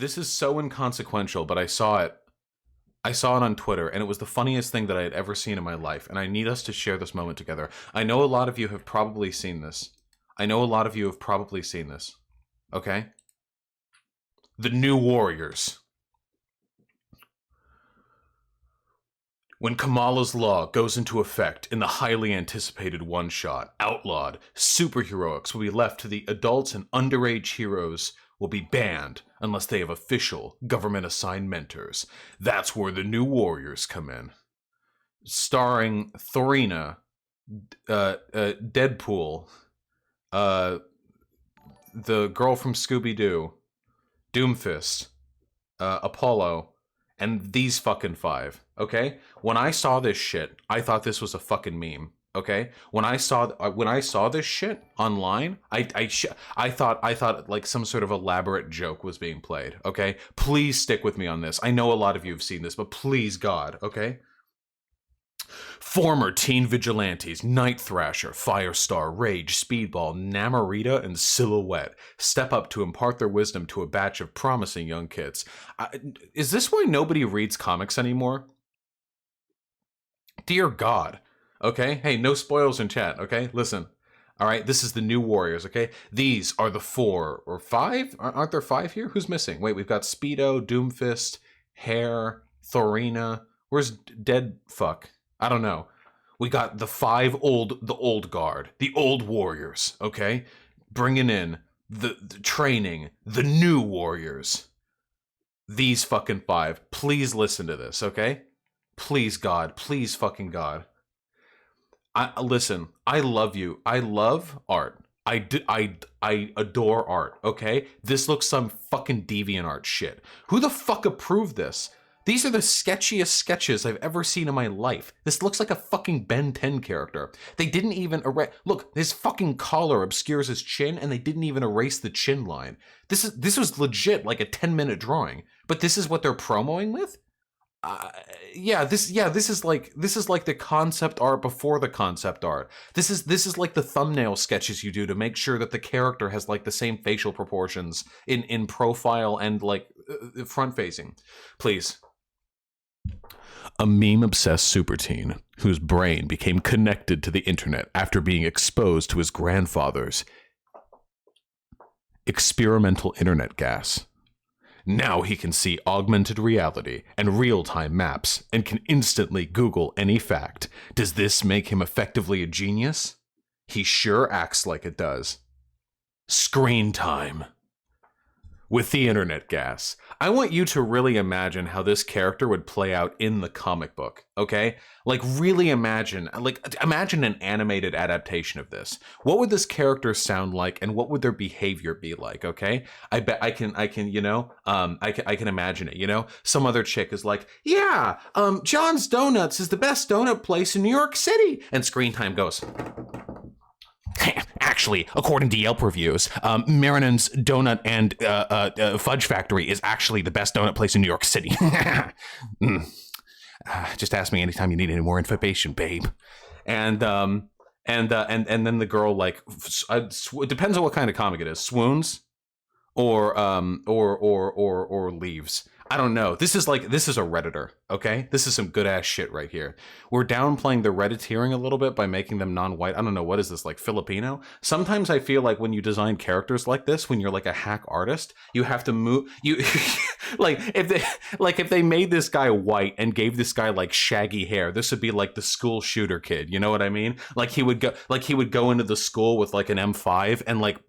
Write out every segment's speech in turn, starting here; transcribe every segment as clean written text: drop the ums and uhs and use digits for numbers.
This is so inconsequential, but I saw it. I saw it on Twitter, and it was the funniest thing that I had ever seen in my life, and I need us to share this moment together. I know a lot of you have probably seen this. Okay? The New Warriors. When Kamala's Law goes into effect in the highly anticipated one-shot, Outlawed, superheroics will be left to the adults, and underage heroes will be banned unless they have official government-assigned mentors. That's where the New Warriors come in. Starring Thorina, Deadpool, the girl from Scooby-Doo, Doomfist, Apollo, and these fucking 5, okay? When I saw this shit, I thought this was a fucking meme, okay? When I saw this shit online, I thought like some sort of elaborate joke was being played, okay? Please stick with me on this. I know a lot of you have seen this, but please, God, okay? Former teen vigilantes Night Thrasher, Firestar, Rage, Speedball, Namorita, and Silhouette step up to impart their wisdom to a batch of promising young kids. Is this why nobody reads comics anymore? Dear God. Okay? Hey, no spoils in chat, okay? Listen. All right, this is the New Warriors, okay? These are the 4 or 5? Aren't there 5 here? Who's missing? Wait, we've got Speedo, Doomfist, Hare, Thorina. Where's Dead Fuck? I don't know. We got the old guard, the old warriors, okay? Bringing in the training, the new warriors. These fucking 5. Please listen to this, okay? Please, God. Please, fucking God. Listen, I love you. I love art. I adore art, okay? This looks some fucking DeviantArt shit. Who the fuck approved this? These are the sketchiest sketches I've ever seen in my life. This looks like a fucking Ben 10 character. They didn't even erase... Look, his fucking collar obscures his chin, and they didn't even erase the chin line. This was legit like a 10-minute drawing. But this is what they're promoting with? This is like the concept art before the concept art. This is like the thumbnail sketches you do to make sure that the character has like the same facial proportions in profile and like front facing. Please. A meme-obsessed super teen whose brain became connected to the internet after being exposed to his grandfather's experimental internet gas. Now he can see augmented reality and real-time maps and can instantly Google any fact. Does this make him effectively a genius? He sure acts like it does. Screen time. With the internet gas, I want you to really imagine how this character would play out in the comic book, okay? Like really imagine an animated adaptation of this. What would this character sound like and what would their behavior be like, okay? I bet I can I can imagine it, you know? Some other chick is like, "Yeah, John's Donuts is the best donut place in New York City." And Screen Time goes, "Actually, according to Yelp reviews, Marinen's Donut and Fudge Factory is actually the best donut place in New York City." Just ask me anytime you need any more information, babe. And then the girl like it depends on what kind of comic it is, swoons or leaves. I don't know. This is a Redditor, okay? This is some good ass shit right here. We're downplaying the Redditeering a little bit by making them non-white. I don't know, what is this, like Filipino? Sometimes I feel like when you design characters like this, when you're like a hack artist, you have to move if they made this guy white and gave this guy like shaggy hair, this would be like the school shooter kid, you know what I mean? Like he would go into the school with like an M5 and like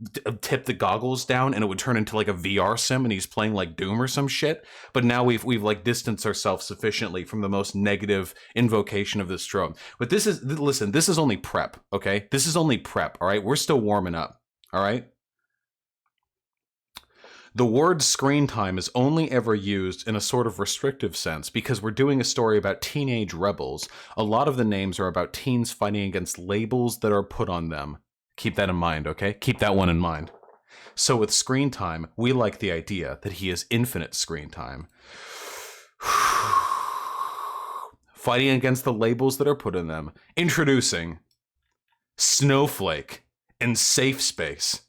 tip the goggles down and it would turn into like a VR sim and he's playing like Doom or some shit. But now we've like distanced ourselves sufficiently from the most negative invocation of this trope. But this is only prep, okay? This is only prep, all right? We're still warming up, all right? The word screen time is only ever used in a sort of restrictive sense because we're doing a story about teenage rebels. A lot of the names are about teens fighting against labels that are put on them. Keep that in mind, okay? Keep that one in mind. So with screen time, we like the idea that he has infinite screen time. Fighting against the labels that are put in them. Introducing Snowflake and Safe Space.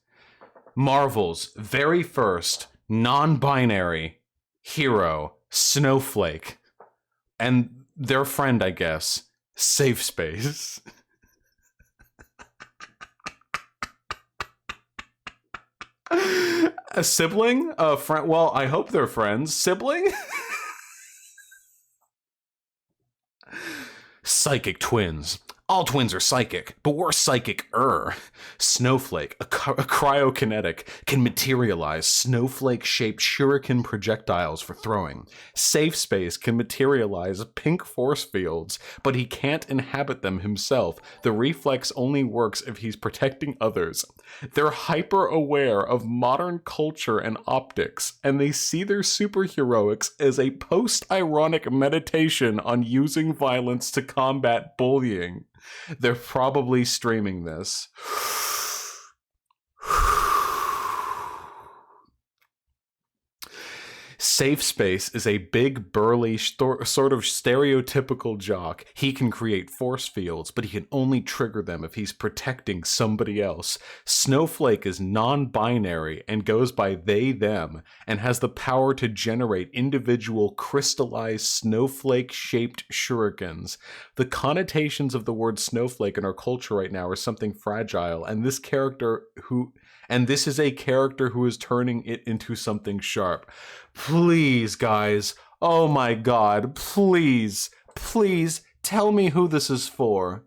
Marvel's very first non-binary hero Snowflake and their friend, I guess, SafeSpace. A sibling? A friend? Well, I hope they're friends. Sibling? Psychic twins. All twins are psychic, but we're psychic-er. Snowflake, a cryokinetic, can materialize snowflake-shaped shuriken projectiles for throwing. SafeSpace can materialize pink force fields, but he can't inhabit them himself. The reflex only works if he's protecting others. They're hyper-aware of modern culture and optics, and they see their superheroics as a post-ironic meditation on using violence to combat bullying. They're probably streaming this. SafeSpace is a big, burly, sort of stereotypical jock. He can create force fields, but he can only trigger them if he's protecting somebody else. Snowflake is non-binary and goes by they, them, and has the power to generate individual crystallized snowflake-shaped shurikens. The connotations of the word snowflake in our culture right now are something fragile, and this is a character who is turning it into something sharp. Please, guys. Oh my god. Please tell me who this is for.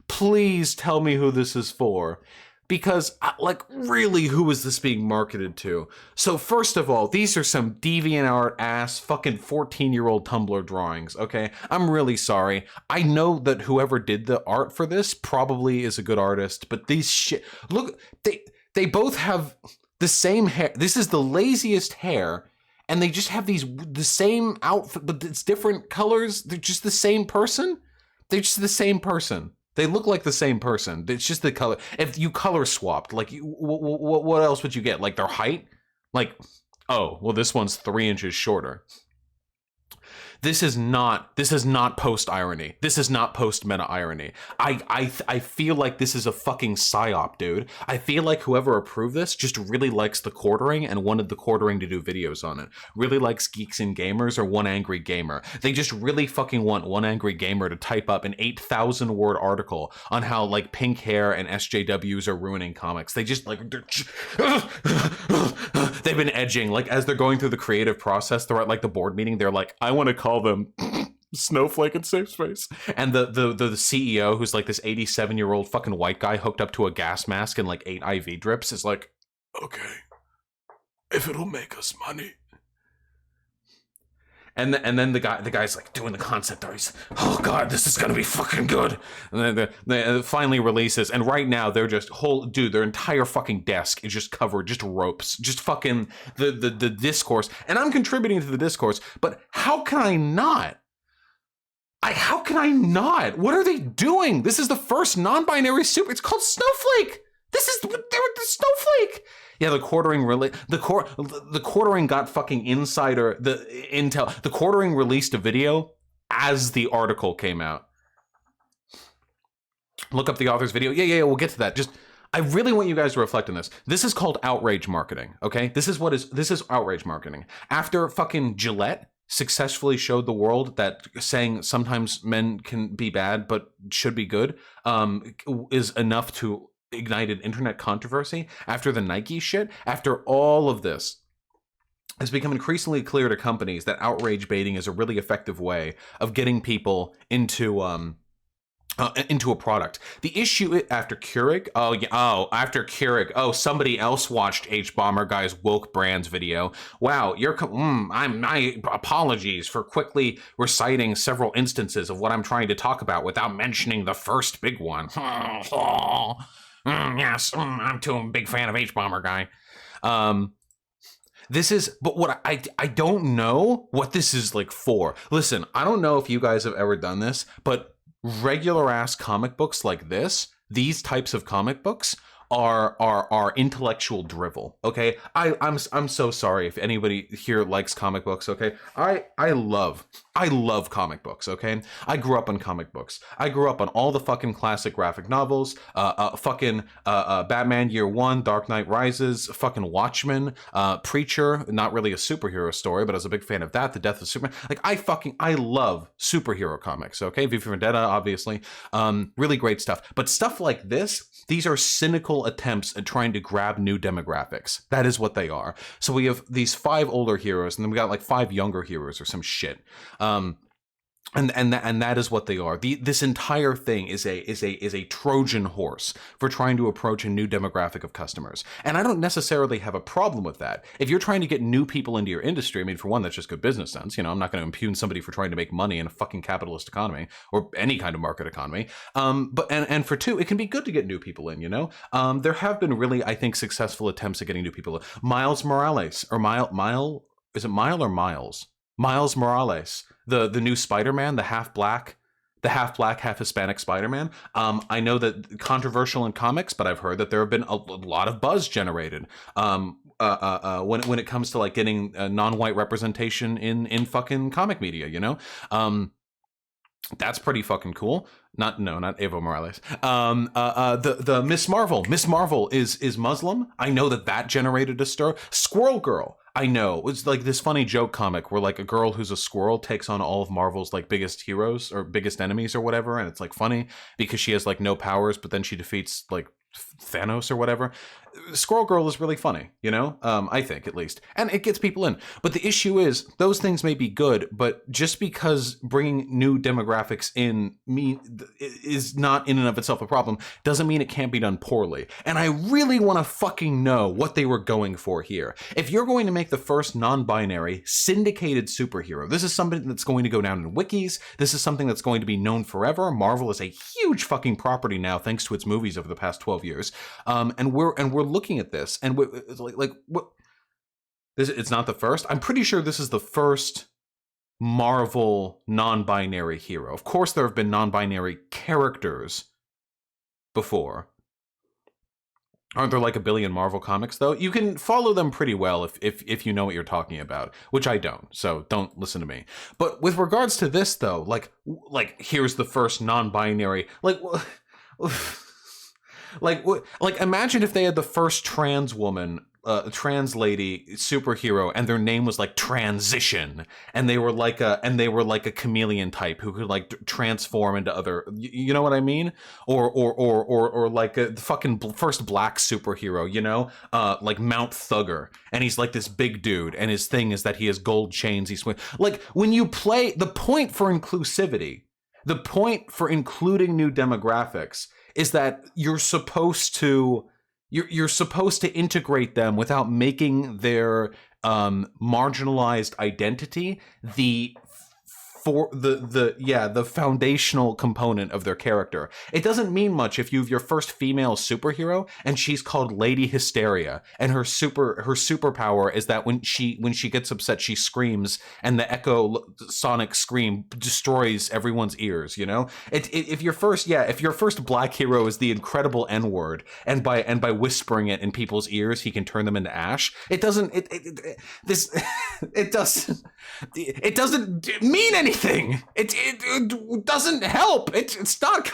Please tell me who this is for. Because, like, really, who is this being marketed to? So, first of all, these are some DeviantArt-ass fucking 14-year-old Tumblr drawings, okay? I'm really sorry. I know that whoever did the art for this probably is a good artist, but these shit... Look, they both have the same hair. This is the laziest hair, and they just have the same outfit, but it's different colors. They're just the same person. They're just the same person. They look like the same person. It's just the color. If you color swapped, like, what else would you get? Like their height? Like, oh, well, this one's 3 inches shorter. This is not post-irony. This is not post-meta-irony. I feel like this is a fucking psyop, dude. I feel like whoever approved this just really likes the quartering and wanted the quartering to do videos on it. Really likes Geeks and Gamers or One Angry Gamer. They just really fucking want One Angry Gamer to type up an 8,000-word article on how, like, pink hair and SJWs are ruining comics. They just, like, they've been edging. Like, as they're going through the creative process, they're at, like, the board meeting, they're like, I want to call them Snowflake and SafeSpace. And the CEO, who's like this 87-year-old fucking white guy hooked up to a gas mask and like 8 IV drips, is like, okay, if it'll make us money. And then the guy's like doing the concept art. He's, oh god, this is gonna be fucking good. And then it finally releases, and right now they're just their entire fucking desk is just covered, just ropes, just fucking the discourse. And I'm contributing to the discourse, but how can I not? How can I not? What are they doing? This is the first non-binary super. It's called Snowflake. This is the Snowflake. Yeah, the quartering the quartering got fucking insider intel. The quartering released a video as the article came out. Look up the author's video. Yeah, we'll get to that. Just I really want you guys to reflect on this. This is called outrage marketing, okay? This is outrage marketing. After fucking Gillette successfully showed the world that saying sometimes men can be bad but should be good is enough to ignited internet controversy, after the Nike shit, after all of this, it's become increasingly clear to companies that outrage baiting is a really effective way of getting people into a product. The issue after Keurig, after Keurig, somebody else watched H-Bomber Guy's Woke Brands video. Wow, my apologies for quickly reciting several instances of what I'm trying to talk about without mentioning the first big one. Yes, I'm too a big fan of H-Bomber Guy. This is, but what I don't know what this is like for. Listen, I don't know if you guys have ever done this, but regular ass comic books like this, these types of comic books are intellectual drivel. Okay, I'm so sorry if anybody here likes comic books. Okay, I love I love comic books, okay? I grew up on comic books. I grew up on all the fucking classic graphic novels, Batman Year One, Dark Knight Rises, fucking Watchmen, Preacher, not really a superhero story, but I was a big fan of that, The Death of Superman. Like, I love superhero comics, okay? V for Vendetta, obviously. Really great stuff. But stuff like this, these are cynical attempts at trying to grab new demographics. That is what they are. So we have these 5 older heroes, and then we got like 5 younger heroes or some shit. And that is what they are. This entire thing is a Trojan horse for trying to approach a new demographic of customers. And I don't necessarily have a problem with that. If you're trying to get new people into your industry, I mean, for one, that's just good business sense. You know, I'm not going to impugn somebody for trying to make money in a fucking capitalist economy or any kind of market economy. But for two, it can be good to get new people in. You know, there have been really, I think, successful attempts at getting new people in. Miles Morales or is it Mile or Miles? Miles Morales, the new Spider-Man, the half black, half Hispanic Spider-Man. I know that controversial in comics, but I've heard that there have been a lot of buzz generated when it comes to like getting non-white representation in fucking comic media. You know, that's pretty fucking cool. Not Evo Morales. The Miss Marvel. Miss Marvel is Muslim. I know that generated a stir. Squirrel Girl. I know. It's like this funny joke comic where like a girl who's a squirrel takes on all of Marvel's like biggest heroes or biggest enemies or whatever, and it's like funny because she has like no powers, but then she defeats like Thanos or whatever. Squirrel Girl is really funny, you know? I think, at least. And it gets people in. But the issue is, those things may be good, but just because bringing new demographics in is not in and of itself a problem, doesn't mean it can't be done poorly. And I really want to fucking know what they were going for here. If you're going to make the first non-binary syndicated superhero, this is something that's going to go down in wikis. This is something that's going to be known forever. Marvel is a huge fucking property now, thanks to its movies over the past 12 years. And we're looking at this, and it's like what? It's not the first. I'm pretty sure this is the first Marvel non-binary hero. Of course, there have been non-binary characters before. Aren't there like a billion Marvel comics though? You can follow them pretty well if you know what you're talking about, which I don't. So don't listen to me. But with regards to this though, like here's the first non-binary, like imagine if they had the first trans woman, trans lady superhero, and their name was like Transition, and they were like a chameleon type who could like transform into other, you know what I mean? Or like the fucking first black superhero, you know, like Mount Thugger, and he's like this big dude, and his thing is that he has gold chains. He's like, when you play, the point for inclusivity, the point for including new demographics is that you're supposed to integrate them without making their marginalized identity the foundational component of their character. It doesn't mean much if you have your first female superhero and she's called Lady Hysteria, and her superpower is that when she gets upset she screams, and the echo sonic scream destroys everyone's ears. You know, if your first black hero is the incredible N-word, and by whispering it in people's ears he can turn them into ash, it doesn't mean anything. It doesn't help. It's not.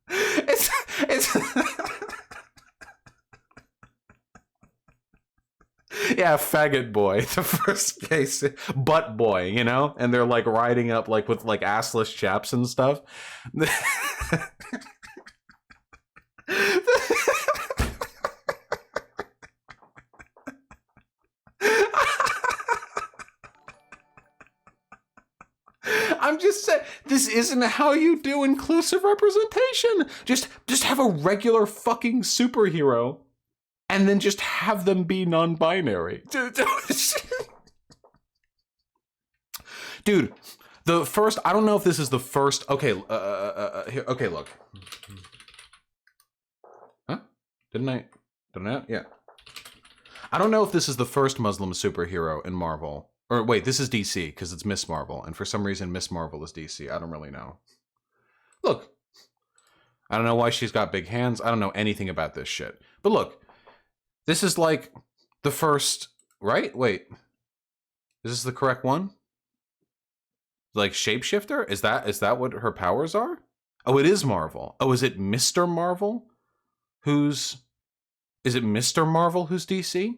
it's yeah, faggot boy, the first case, butt boy, you know, and they're like riding up like with like assless chaps and stuff. I'm just saying, this isn't how you do inclusive representation. Just have a regular fucking superhero, and then just have them be non-binary. Dude, the first, I don't know if this is the first. Okay, here. Okay, look. Huh? Didn't I? Yeah. I don't know if this is the first Muslim superhero in Marvel. Or wait, this is DC, because it's Miss Marvel, and for some reason Miss Marvel is DC. I don't really know. Look, I don't know why she's got big hands. I don't know anything about this shit. But look, this is like the first right? Wait, is this the correct one? Like shapeshifter? Is that what her powers are? Oh, it is Marvel. Oh, is it Mr. Marvel? Who's is it Mr. Marvel who's DC?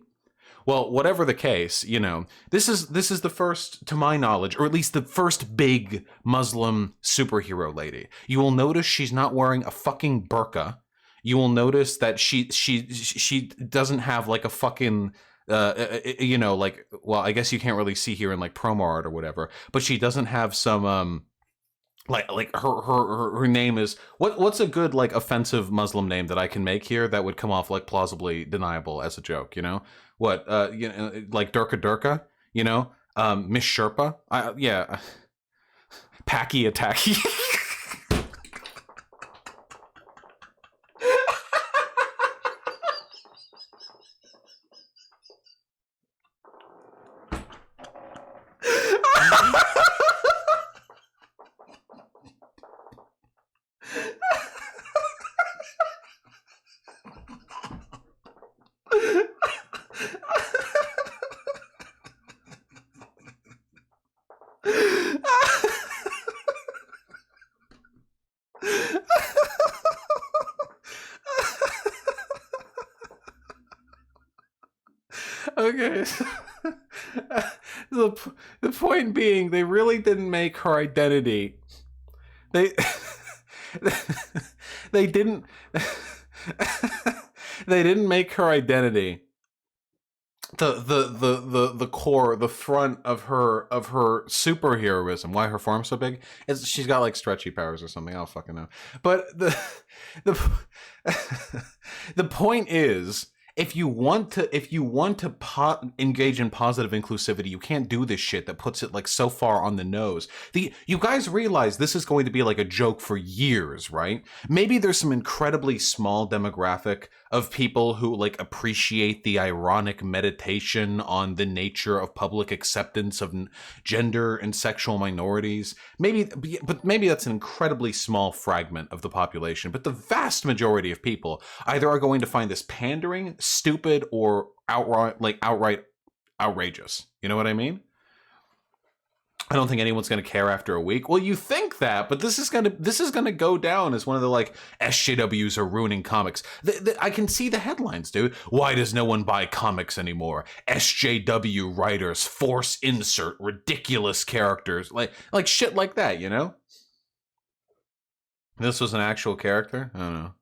Well, whatever the case, you know, this is the first, to my knowledge, or at least the first big Muslim superhero lady. You will notice she's not wearing a fucking burqa. You will notice that she doesn't have like a fucking you know, like, well, I guess you can't really see here in like promo art or whatever, but she doesn't have some like her name is what's a good like offensive Muslim name that I can make here that would come off like plausibly deniable as a joke, you know? What you know, like Durka Durka, you know? Miss Sherpa? Yeah. Packy Attacky. Okay. The point being, they really didn't make her identity. They they didn't they didn't make her identity the core, the front of her superheroism. Why her form's so big? Is she's got like stretchy powers or something. I don't fucking know. But the the point is, if you want to engage in positive inclusivity, you can't do this shit that puts it like so far on the nose. You guys realize this is going to be like a joke for years, right? Maybe there's some incredibly small demographic of people who like appreciate the ironic meditation on the nature of public acceptance of gender and sexual minorities. But maybe that's an incredibly small fragment of the population. But the vast majority of people either are going to find this pandering, stupid, or outright outrageous. You know what I mean? I don't think anyone's going to care after a week. Well, you think that, but this is going to go down as one of the like SJWs are ruining comics. I can see the headlines, dude. Why does no one buy comics anymore? SJW writers force insert ridiculous characters, like shit like that, you know? This was an actual character? I don't know.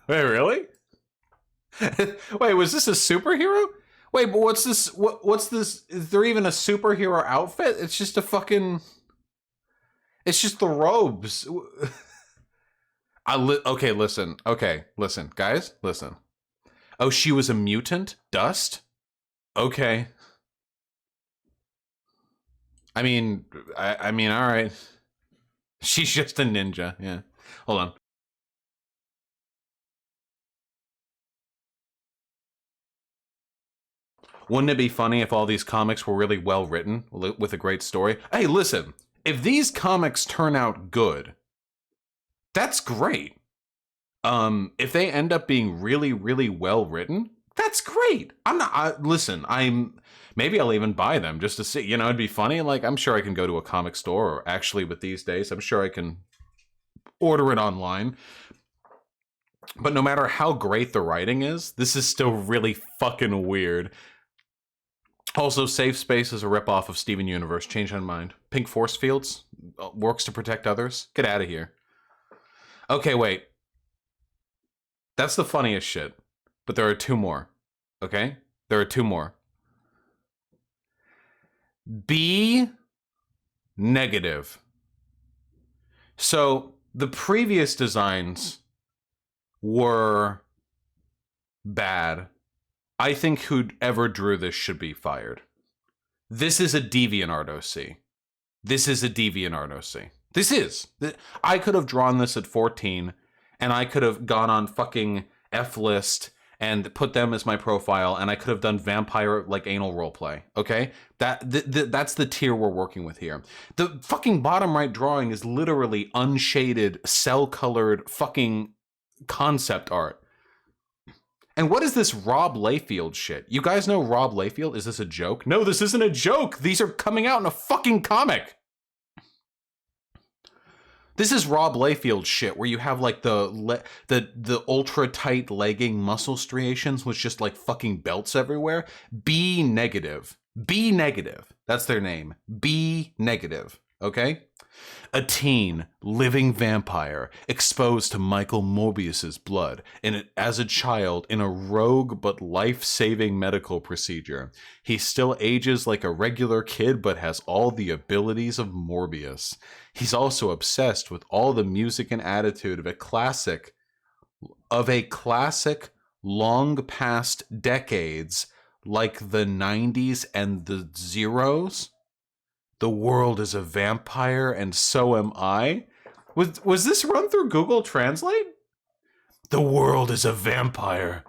Wait, really? Wait, was this a superhero? Wait, but what's this? What's this? Is there even a superhero outfit? It's just a fucking. It's just the robes. Okay, listen. Okay, listen, guys, listen. Oh, she was a mutant? Dust? Okay. I mean, I mean, all right. She's just a ninja. Yeah. Hold on. Wouldn't it be funny if all these comics were really well written with a great story? Hey, listen, if these comics turn out good, that's great. If they end up being really, really well written, that's great. Listen, maybe I'll even buy them just to see, you know, it'd be funny. Like, I'm sure I can go to a comic store, or actually with these days, I'm sure I can order it online. But no matter how great the writing is, this is still really fucking weird. Also, Safe Space is a ripoff of Steven Universe. Change my mind. Pink Force Fields works to protect others. Get out of here. Okay, wait. That's the funniest shit. But there are two more. Okay? There are two more. B negative. So, the previous designs were bad. I think whoever drew this should be fired. This is a DeviantArt OC. This is a DeviantArt OC. This is. I could have drawn this at 14, and I could have gone on fucking F-list and put them as my profile, and I could have done vampire like anal roleplay. Okay, that's the tier we're working with here. The fucking bottom right drawing is literally unshaded, cell colored fucking concept art. And what is this Rob Liefeld shit? You guys know Rob Liefeld? Is this a joke? No, this isn't a joke. These are coming out in a fucking comic. This is Rob Liefeld shit where you have like the ultra tight legging muscle striations with just like fucking belts everywhere. B negative. B negative. That's their name. B negative. Okay? A teen, living vampire, exposed to Michael Morbius's blood as a child in a rogue but life-saving medical procedure. He still ages like a regular kid but has all the abilities of Morbius. He's also obsessed with all the music and attitude of a classic long past decades like the 90s and the zeros. The world is a vampire, and so am I. Was this run through Google Translate? The world is a vampire,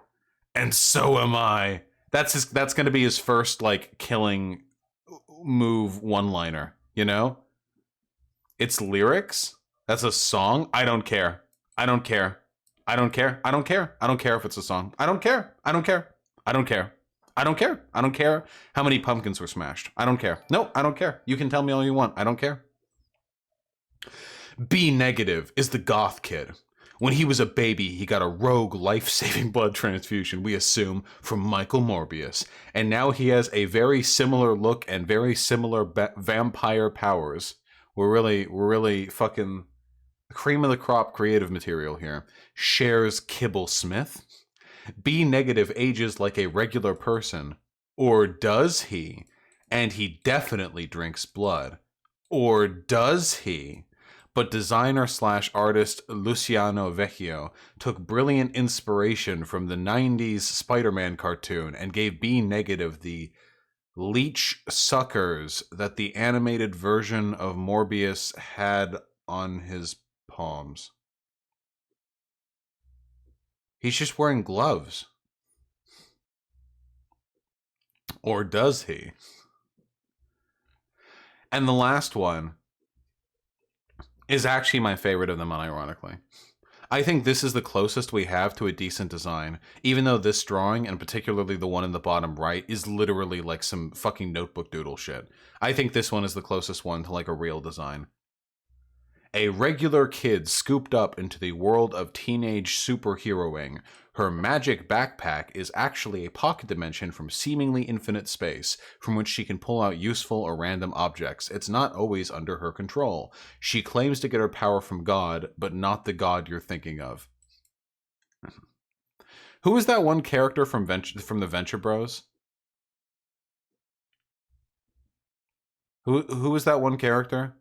and so am I. That's going to be his first like killing move one-liner. You know, it's lyrics. That's a song. I don't care. I don't care. I don't care. I don't care. I don't care if it's a song. I don't care. I don't care. I don't care. I don't care. I don't care how many pumpkins were smashed. I don't care. No, I don't care. You can tell me all you want. I don't care. B negative is the goth kid. When he was a baby, he got a rogue life-saving blood transfusion, we assume, from Michael Morbius. And now he has a very similar look and very similar vampire powers. We're really fucking cream of the crop creative material here. Shares Kibble Smith. B negative ages like a regular person. Or does he? And he definitely drinks blood. Or does he? But designer/artist Luciano Vecchio took brilliant inspiration from the 90s Spider-Man cartoon and gave B negative the leech suckers that the animated version of Morbius had on his palms. He's just wearing gloves. Or does he? And the last one is actually my favorite of them, unironically. I think this is the closest we have to a decent design, even though this drawing, and particularly the one in the bottom right, is literally like some fucking notebook doodle shit. I think this one is the closest one to like a real design. A regular kid scooped up into the world of teenage superheroing. Her magic backpack is actually a pocket dimension from seemingly infinite space, from which she can pull out useful or random objects. It's not always under her control. She claims to get her power from God, but not the God you're thinking of. Who is that one character from the Venture Bros? Who is that one character?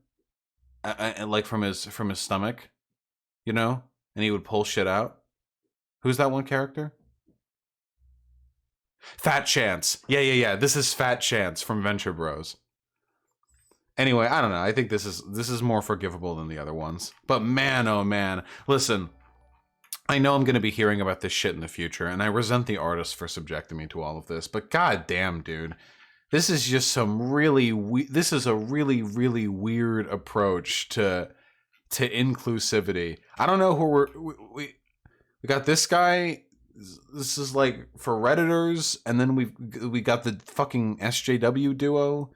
Like from his stomach, you know, and he would pull shit out. Who's that one character? Fat Chance. Yeah. This is Fat Chance from Venture Bros. Anyway, I don't know. I think this is more forgivable than the other ones. But man, oh man, listen. I know I'm going to be hearing about this shit in the future, and I resent the artist for subjecting me to all of this. But goddamn, dude. This is just some really this is a really weird approach to inclusivity. I don't know who we got this guy. This is like for Redditors, and then we got the fucking SJW duo.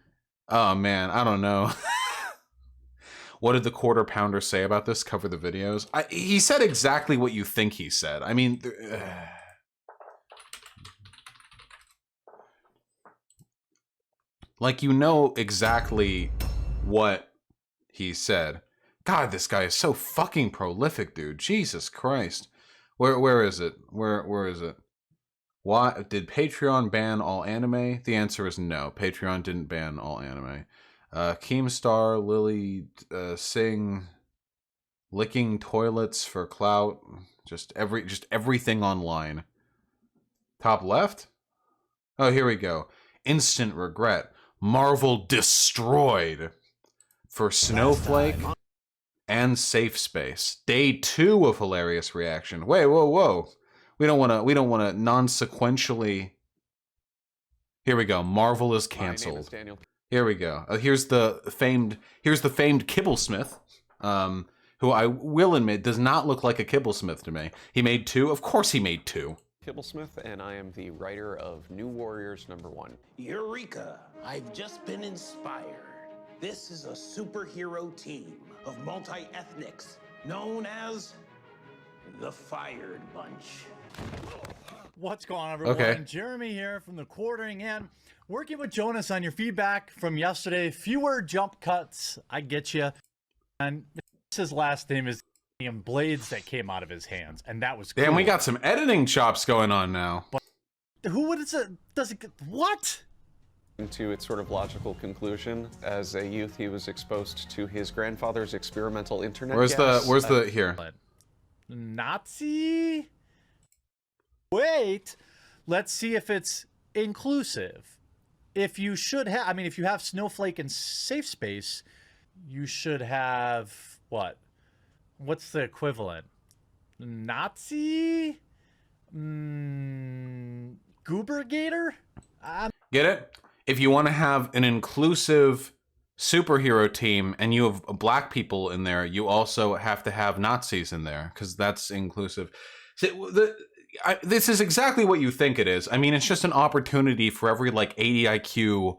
Oh man, I don't know. What did the Quarter Pounder say about this? Cover the videos. He said exactly what you think he said. I mean. Like, you know exactly what he said. God, this guy is so fucking prolific, dude. Jesus Christ. Where is it? Where is it? Why did Patreon ban all anime? The answer is no. Patreon didn't ban all anime. Keemstar, Lily, Singh, licking toilets for clout. Just everything online. Top left? Oh, here we go. Instant regret. Marvel destroyed for Snowflake and Safe Space. Day 2 of hilarious reaction. Wait, whoa. We don't want to non-sequentially. Here we go. Marvel is canceled. Here we go. Here's the famed Kibblesmith, who I will admit does not look like a Kibblesmith to me. He made 2. Of course he made 2. Kibblesmith, and I am the writer of New Warriors #1. Eureka! I've just been inspired. This is a superhero team of multi-ethnics known as the Fired Bunch. What's going on, everyone? Okay. Jeremy here from the Quartering In, working with Jonas on your feedback from yesterday. Fewer jump cuts, I get you. And his last name is blades that came out of his hands, and that was cool. Damn, we got some editing chops going on now. But who would it say? Does it? What? To its sort of logical conclusion, as a youth, he was exposed to his grandfather's experimental internet. Where's the here? Nazi? Wait, let's see if it's inclusive. If you should have, I mean, if you have Snowflake and SafeSpace, you should have what? What's the equivalent? Nazi? Goobergator? Get it? If you want to have an inclusive superhero team and you have black people in there, you also have to have Nazis in there because that's inclusive. So this is exactly what you think it is. I mean, it's just an opportunity for every like 80 IQ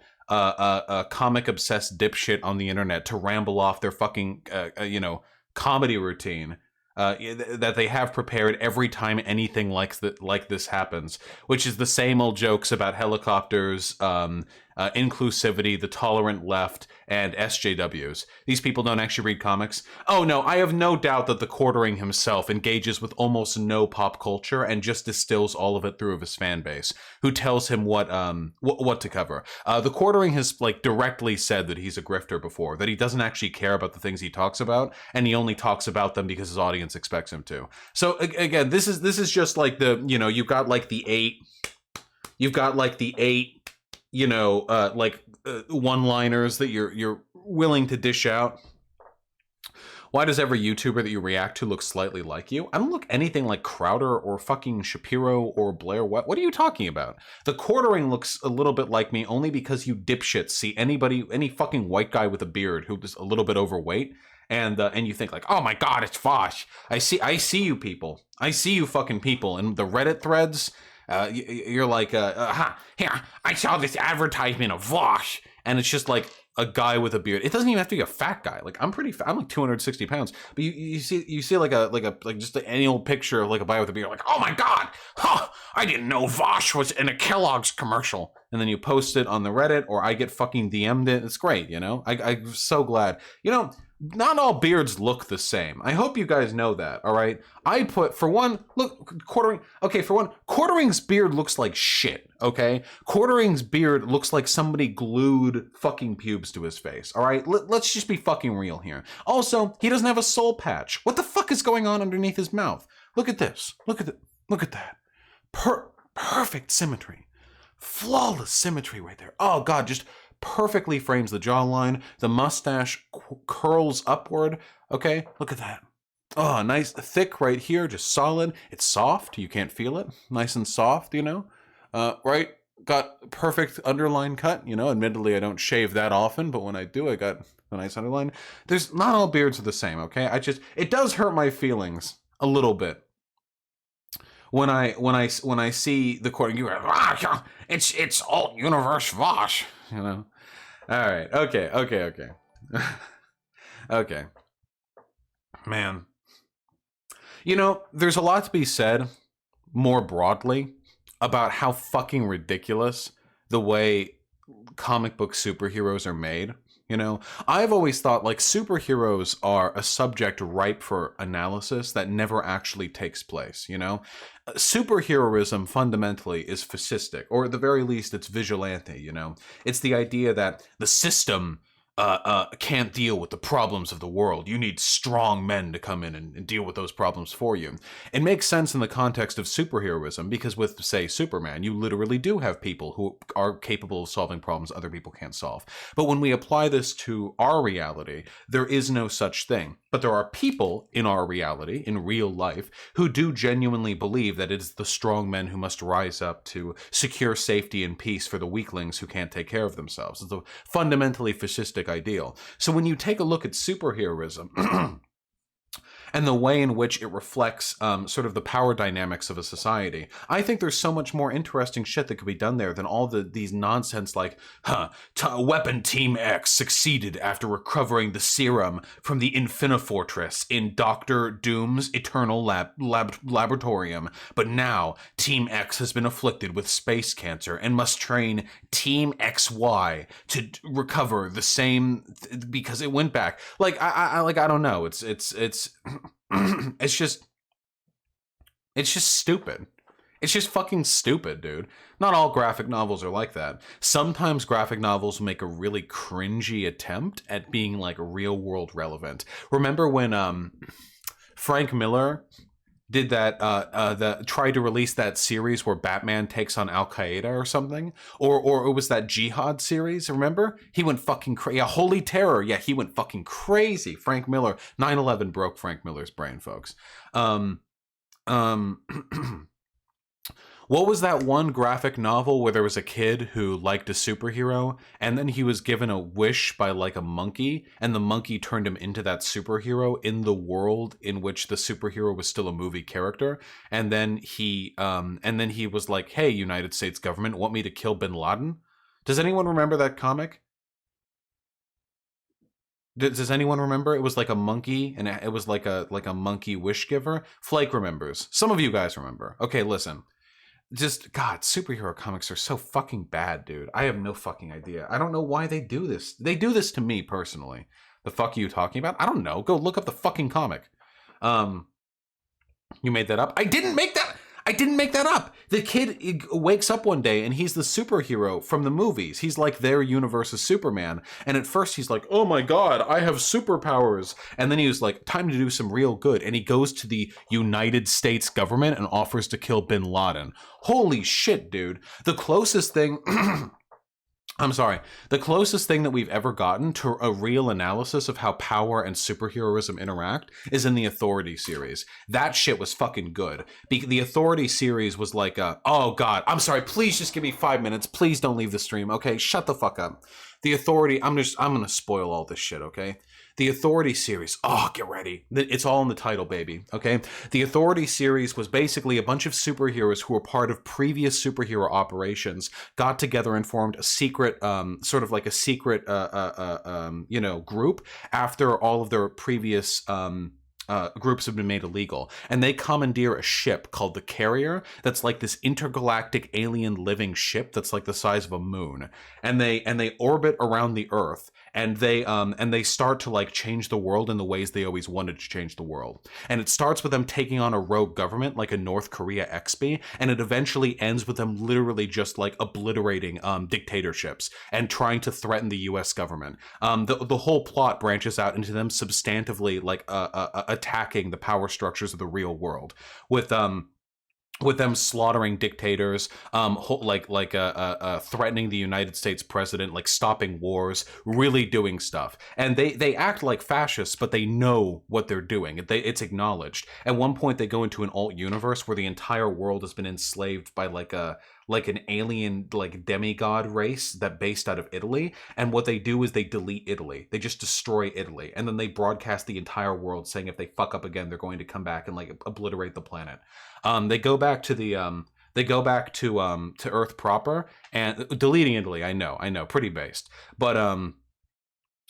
comic obsessed dipshit on the internet to ramble off their fucking comedy routine that they have prepared every time anything like this happens, which is the same old jokes about helicopters, inclusivity, the tolerant left, and SJWs. These people don't actually read comics. Oh no, I have no doubt that the Quartering himself engages with almost no pop culture and just distills all of it through his fan base, who tells him what to cover. The Quartering has like directly said that he's a grifter before, that he doesn't actually care about the things he talks about, and he only talks about them because his audience expects him to. So again, this is just like the, you've got like the eight one-liners that you're willing to dish out. Why does every YouTuber that you react to look slightly like you? I don't look anything like Crowder or fucking Shapiro or Blair. What are you talking about? The Quartering looks a little bit like me only because you dipshits see any fucking white guy with a beard who is a little bit overweight, and you think like, oh my god, it's Vosh. I see you people. I see you fucking people in the Reddit threads. You're like, here, I saw this advertisement of Vosh, and it's just like a guy with a beard. It doesn't even have to be a fat guy. Like I'm pretty fat. I'm like 260 pounds. But you see like just an annual picture of like a guy with a beard. Like, oh my god, I didn't know Vosh was in a Kellogg's commercial. And then you post it on the Reddit, or I get fucking DM'd it. It's great, I'm so glad. Not all beards look the same. I hope you guys know that, all right? Quartering's beard looks like shit, okay? Quartering's beard looks like somebody glued fucking pubes to his face, all right? Let's just be fucking real here. Also, he doesn't have a soul patch. What the fuck is going on underneath his mouth? Look at this. Look at that. Perfect symmetry. Flawless symmetry right there. Oh, God, just perfectly frames the jawline. The mustache curls upward. Okay, look at that. Oh, nice, thick right here, just solid. It's soft. You can't feel it. Nice and soft, right? Got perfect underline cut. Admittedly, I don't shave that often, but when I do, I got a nice underline. There's not all beards are the same. Okay, it does hurt my feelings a little bit when I see the Quartering. You are, it's alt universe Vosh. All right. Okay. Okay. Man. There's a lot to be said more broadly about how fucking ridiculous the way comic book superheroes are made. I've always thought like superheroes are a subject ripe for analysis that never actually takes place. Superheroism fundamentally is fascistic, or at the very least it's vigilante. It's the idea that the system can't deal with the problems of the world. You need strong men to come in and deal with those problems for you. It makes sense in the context of superheroism because with, say, Superman, you literally do have people who are capable of solving problems other people can't solve. But when we apply this to our reality, there is no such thing. But there are people in our reality, in real life, who do genuinely believe that it is the strong men who must rise up to secure safety and peace for the weaklings who can't take care of themselves. It's a fundamentally fascistic ideal. So when you take a look at superheroism, and the way in which it reflects sort of the power dynamics of a society. I think there's so much more interesting shit that could be done there than all these nonsense like, Weapon Team X succeeded after recovering the serum from the Infinifortress in Doctor Doom's Eternal Laboratorium, but now Team X has been afflicted with space cancer and must train Team XY to recover the same because it went back. Like I don't know. It's it's just stupid. It's just fucking stupid, dude. Not all graphic novels are like that. Sometimes graphic novels make a really cringy attempt at being like real world relevant. Remember when Frank Miller did that tried to release that series where Batman takes on Al Qaeda or something, or it was that Jihad series? Remember, he went fucking crazy. Yeah, Holy Terror. Yeah, he went fucking crazy. Frank Miller. 9/11 broke Frank Miller's brain, folks. What was that one graphic novel where there was a kid who liked a superhero and then he was given a wish by like a monkey and the monkey turned him into that superhero in the world in which the superhero was still a movie character, and then he was like, "Hey, United States government, want me to kill bin Laden?" Does anyone remember that comic? Does anyone remember? It was like a monkey, and it was like a monkey wish giver. Flake remembers. Some of you guys remember. Okay, listen. Just, God, superhero comics are so fucking bad, dude. I have no fucking idea. I don't know why they do this. They do this to me personally. The fuck are you talking about? I don't know. Go look up the fucking comic. You made that up? I didn't make that. I didn't make that up. The kid wakes up one day and he's the superhero from the movies. He's like their universe's Superman. And at first he's like, "Oh my God, I have superpowers." And then he was like, "Time to do some real good." And he goes to the United States government and offers to kill bin Laden. Holy shit, dude. The closest thing... The closest thing that we've ever gotten to a real analysis of how power and superheroism interact is in the Authority series. That shit was fucking good. The Authority series was like, oh God, I'm sorry, please just give me 5 minutes. Please don't leave the stream, okay? Shut the fuck up. The Authority, I'm gonna spoil all this shit, okay? The Authority series, oh, get ready. It's all in the title, baby, okay? The Authority series was basically a bunch of superheroes who were part of previous superhero operations, got together and formed a secret, sort of like a secret, group after all of their previous, groups have been made illegal, and they commandeer a ship called the Carrier that's like this intergalactic alien living ship that's like the size of a moon, and they orbit around the Earth, and they start to like change the world in the ways they always wanted to change the world. And it starts with them taking on a rogue government like a North Korea XP, and it eventually ends with them literally just like obliterating dictatorships and trying to threaten the US government. The whole plot branches out into them substantively like attacking the power structures of the real world with them slaughtering dictators, threatening the United States president, like stopping wars, really doing stuff. And they act like fascists, but they know what they're doing. It's acknowledged. At one point, they go into an alt universe where the entire world has been enslaved by like an alien like demigod race that based out of Italy, and what they do is they delete Italy. They just destroy Italy, and then they broadcast the entire world saying if they fuck up again, they're going to come back and like obliterate the planet. They go back to Earth proper and deleting Italy. I know, pretty based, but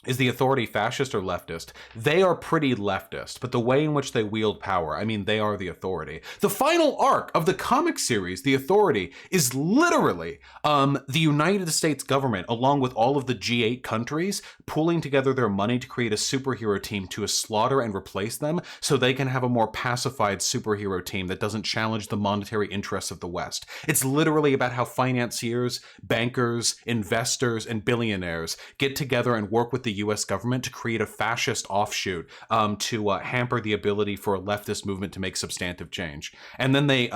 is the Authority fascist or leftist? They are pretty leftist, but the way in which they wield power, I mean, they are the Authority. The final arc of the comic series, The Authority, is literally the United States government, along with all of the G8 countries, pooling together their money to create a superhero team to slaughter and replace them so they can have a more pacified superhero team that doesn't challenge the monetary interests of the West. It's literally about how financiers, bankers, investors, and billionaires get together and work with the US government to create a fascist offshoot to hamper the ability for a leftist movement to make substantive change. And then they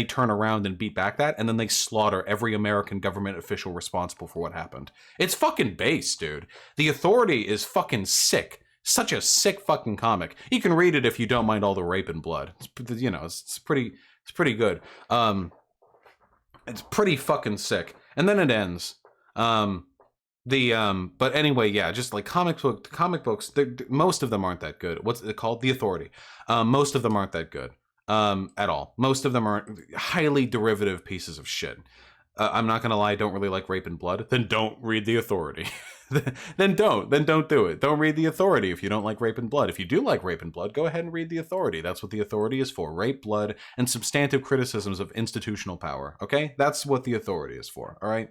turn around and beat back that, and then they slaughter every American government official responsible for what happened. It's fucking base, dude. The Authority is fucking sick. Such a sick fucking comic. You can read it if you don't mind all the rape and blood. It's pretty good. It's pretty fucking sick. And then it ends. But anyway, yeah, just like comic books, most of them aren't that good. What's it called? The Authority. Most of them aren't that good at all. Most of them are highly derivative pieces of shit. I'm not gonna lie, I don't really like Rape and Blood. Then don't read The Authority. Then don't do it. Don't read The Authority if you don't like Rape and Blood. If you do like Rape and Blood, go ahead and read The Authority. That's what The Authority is for. Rape, blood, and substantive criticisms of institutional power. Okay? That's what The Authority is for. All right?